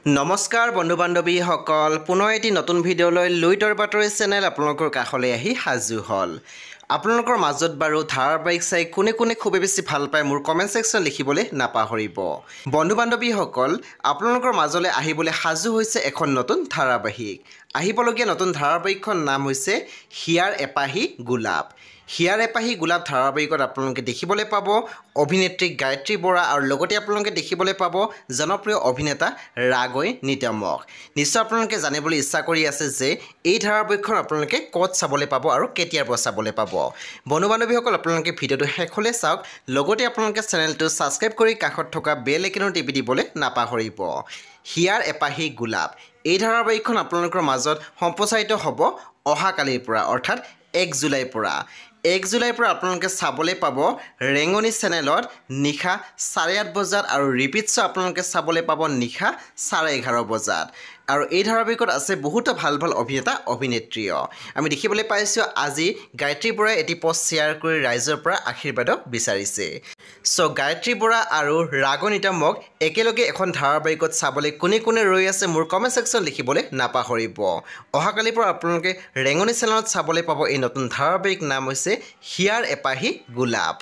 নমস্কাৰ বন্ধু বান্ধৱীসকল পুনৰ এটি নতুন ভিডিঅ'লৈ লুইতৰ বাতৰি চেনেল আপোনালোকৰ কাষলৈ আহি সাজু হ'ল আপোনালোকৰ মাজত বাৰু ধাৰাবাহিক চাই কোনে কোনে খুব বেছি ভাল পায় মোৰ কমেন্ট সেকশন লিখিবলৈ নাপাহৰিব বন্ধু বান্ধৱীসকল আপোনালোকৰ মাজলৈ আহিবলৈ সাজু হৈছে এখন নতুন ধাৰাবাহিক আহিবলগীয়া নতুন ধাৰাবাহিকখন নাম হৈছে হিয়াৰ এপাহি গোলাপ হিয়াৰ এপাহি গোলাপ ধাৰাবাহিকত আপোনালোকে দেখিবলৈ পাব অভিনেত্ৰী গায়ত্ৰী বৰা আৰু লগতে আপোনালোকে দেখিবলৈ পাব জনপ্ৰিয় অভিনেতা ৰাগৈ নিতমক নিশ্চয় আপোনালোকে জানিবলৈ ইচ্ছা কৰি আছে যে এই ধাৰাবাহিকখন আপোনালোকে ক'ত চাবলৈ পাব আৰু কেতিয়াৰ পৰা চাবলৈ পাব বন্ধু বান্ধৱীসকল আপোনালোকে ভিডিঅ'টো শেষলৈ চাওক লগতে আপোনালোকে চেনেলটো সাবস্ক্ৰাইব কৰি কাষত থকা বেল আইকনটো টিপি দিবলৈ নাপাহৰিব হিয়াৰ এপাহি গোলাপ এই ধাৰাবাহিকখন আপোনালোকৰ মাজত সম্প্ৰচাৰিত হ'ব অহাকালিৰ পৰা অৰ্থাৎ 1 জুলাইৰ পৰা 1 জুলাইৰ পৰা আপোনালোকে চাবলৈ পাব ৰেঙনি চেনেলত নিশা 8:30 বজাত আৰু ৰিপিটছ আপোনালোকে চাবলৈ পাব নিশা 11:30 বজাত আৰু এই ধাৰাবাহিকত আছে বহুত ভাল ভাল অভিনেতা অভিনেত্ৰীও আমি দেখিবলৈ পাইছো আজি গায়ত্ৰী বৰাই এটি পোষ্ট শ্বেয়াৰ কৰি ৰাইজৰ পৰা আশীৰ্বাদ বিচাৰিছে সো গায়ত্ৰী বৰা আৰু ৰাগৈ নিতমক একেলগে এখন ধাৰাবাহিকত চাবলৈ কোনে কোনে ৰৈ আছে মোৰ কমেন্ট সেকশন লিখিবলৈ নাপাহৰিব অহাকালিৰ পৰা আপোনালোকে ৰেঙনি চেনেলত চাবলৈ পাব এই নতুন ধাৰাবাহিক নাম হৈছে হিয়াৰ এপাহি গোলাপ